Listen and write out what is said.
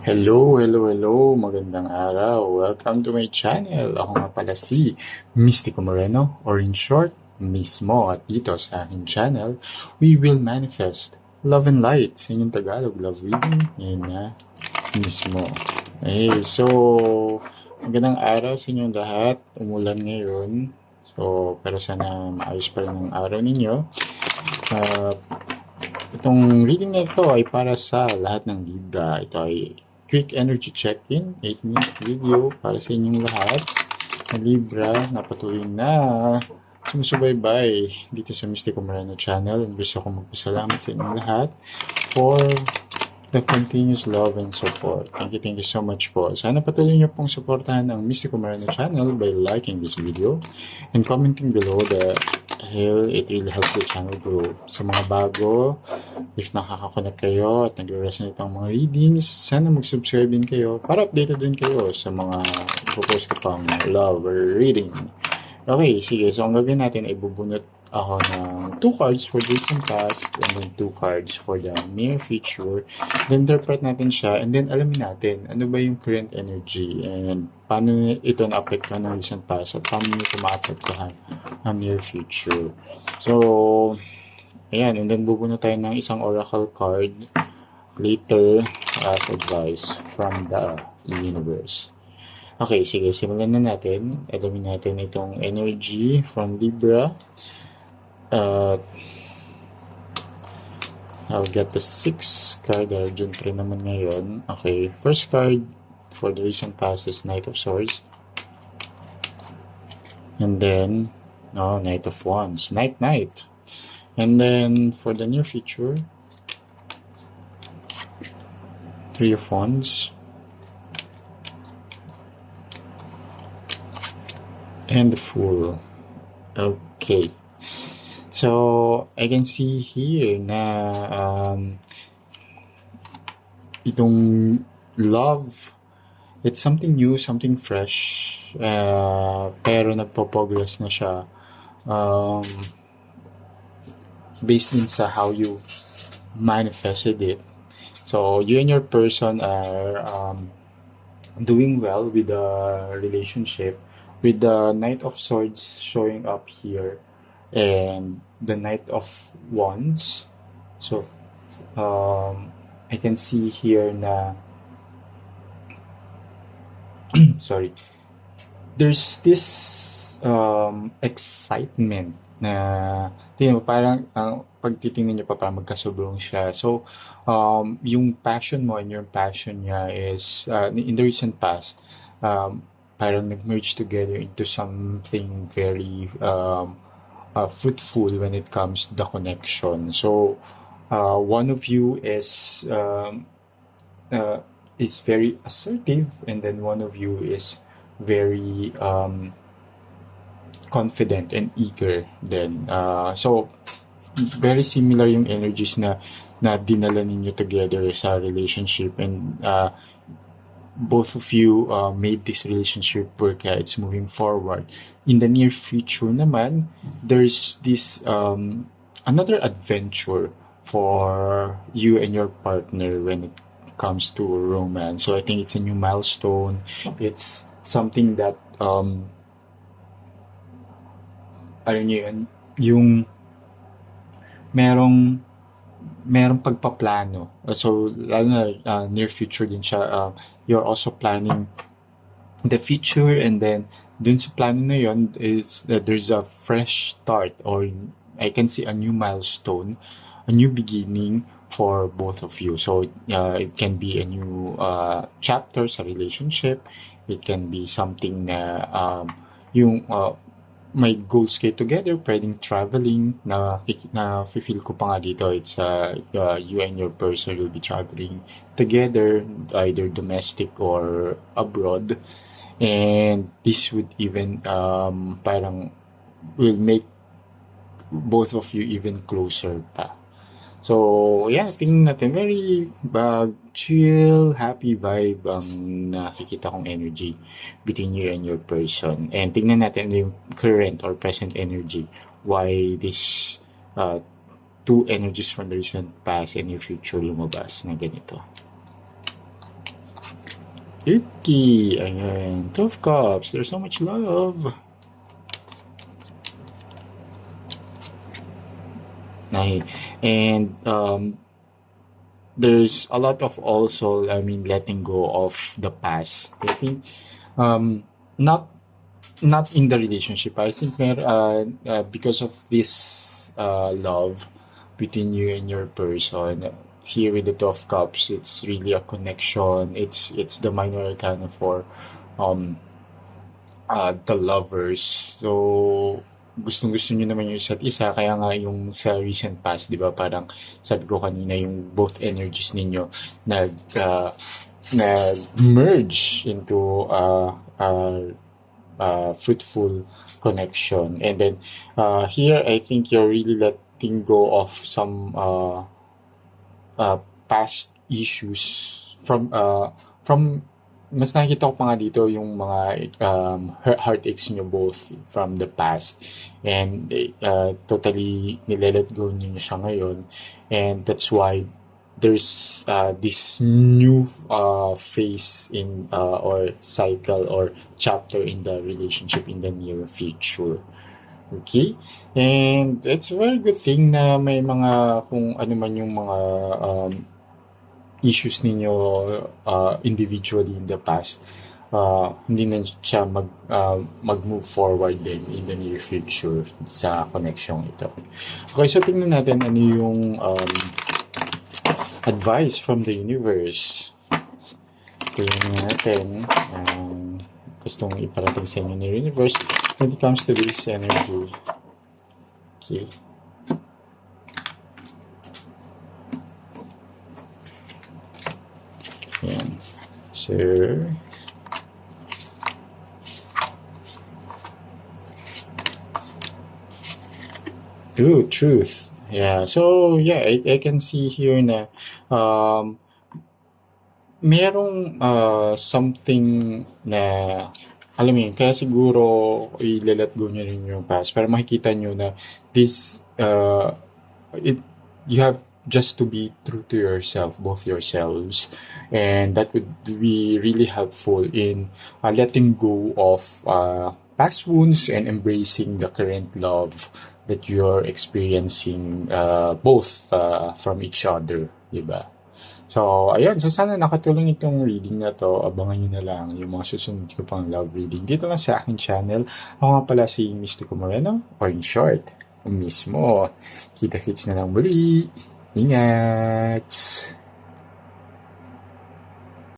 Hello. Magandang araw. Welcome to my channel. Ako nga pala si Mystico Moreno, or in short, Mismo. At dito sa aking channel, we will manifest love and light. Sa inyong Tagalog, love reading. Ngayon na, Mismo. So, magandang araw sa inyong lahat. Umulan ngayon. Pero sana maayos pa rin ang araw ninyo. Itong reading na ito ay para sa lahat ng Libra. Ito ay quick energy check-in, 8-minute video para sa inyong lahat na Libra na patuloy na sumusubaybay dito sa Mystico Moreno channel. And gusto ko magpasalamat sa inyong lahat for the continuous love and support. Thank you so much po. Sana patuloy niyo pong suportahan ang Mystico Moreno channel by liking this video and commenting below it really helps the channel grow. Sa mga bago, if nakaka-connect kayo at nagre-resonate ang mga readings, sana mag-subscribe din kayo para updated din kayo sa mga post ko pang love or reading. Okay, sige. So, ang gagawin natin ay bubunot ako ng 2 cards for the recent past and then 2 cards for the near future. Then, interpret natin siya and then alamin natin ano ba yung current energy and paano ito na-apektuhan ng recent past at paano ito ma-apektuhan ang near future. So, ayan. And then, bubunot tayo ng isang oracle card later as advice from the universe. Okay, sige. Simulan na natin. Alamin natin itong energy from Libra. I'll get the 6 card. Arjun 3 naman ngayon. Okay, first card for the recent past is Knight of Swords. And then, Knight of Wands. Knight. And then, for the near future, 3 of Wands. And the Fool. Okay. So, I can see here na itong love, it's something new, something fresh, pero nagpo-progress na siya based din sa how you manifested it. So, you and your person are doing well with the relationship, with the Knight of Swords showing up here and the Knight of Wands. So I can see here na sorry, there's this excitement na parang pag titingnan niyo pa parang magkasobrang siya. So yung passion mo and your passion niya is in the recent past parang nag-merge together into something very fruitful when it comes to the connection. So, one of you is very assertive, and then one of you is very confident and eager. Then, so very similar yung energies na dinala ninyo together sa relationship, and both of you made this relationship work. It's moving forward. In the near future naman, there's this another adventure for you and your partner when it comes to romance. So I think it's a new milestone. It's something that yung merong pagpaplano. So, lalo na near future din siya. You're also planning the future, and then dun sa plano na yun is that there's a fresh start, or I can see a new milestone, a new beginning for both of you. So, it can be a new chapter sa relationship. It can be something na may goals kayo together, pwedeng traveling, na feel ko pa nga dito, it's you and your person will be traveling together, either domestic or abroad, and this would even parang will make both of you even closer pa. So, yeah, tingnan natin. Very chill, happy vibe ang nakikita kong energy between you and your person. And tingnan natin yung current or present energy. Why this 2 energies from the recent past and your future lumabas na ganito. Yuki, ayan. Two of Cups, there's so much love. And there's a lot of also, letting go of the past. I think, not in the relationship. I think because of this love between you and your person, here with the Two of Cups, it's really a connection. It's the minor arcana for um the lovers. So gustong-gusto niyo naman yung isa't isa, kaya nga yung sa recent past, 'di ba, parang sabi ko kanina, yung both energies ninyo nag nag-merge into fruitful connection. And then here, I think you're really letting go of some past issues from mas nakikita ko pa nga dito yung mga heartaches nyo both from the past, and totally nilelet go nyo siya ngayon, and that's why there's this new phase in or cycle or chapter in the relationship in the near future. Okay? And it's a very good thing na may mga, kung ano man yung mga issues ninyo individually in the past, hindi na siya mag-move forward din in the near future sa connection ito. Okay, so tingnan natin ano yung advice from the universe. Tingnan natin gustong iparating sa inyo ni universe when it comes to this energy. Okay. Yan. So, truth. Yeah. So, yeah, I can see here na merong something na, alam mo yun, kaya siguro i-let go nyo rin yung past para makikita nyo na this, you have just to be true to yourself, both yourselves, and that would be really helpful in letting go of past wounds and embracing the current love that you're experiencing both from each other, diba? So, ayun. So, sana nakatulong itong reading na to. Abangan nyo na lang yung mga susunod ko pang love reading dito lang sa aking channel. Ako nga pala si Mystico Moreno, or in short, mismo. Kita-kits na lang muli. Ingat!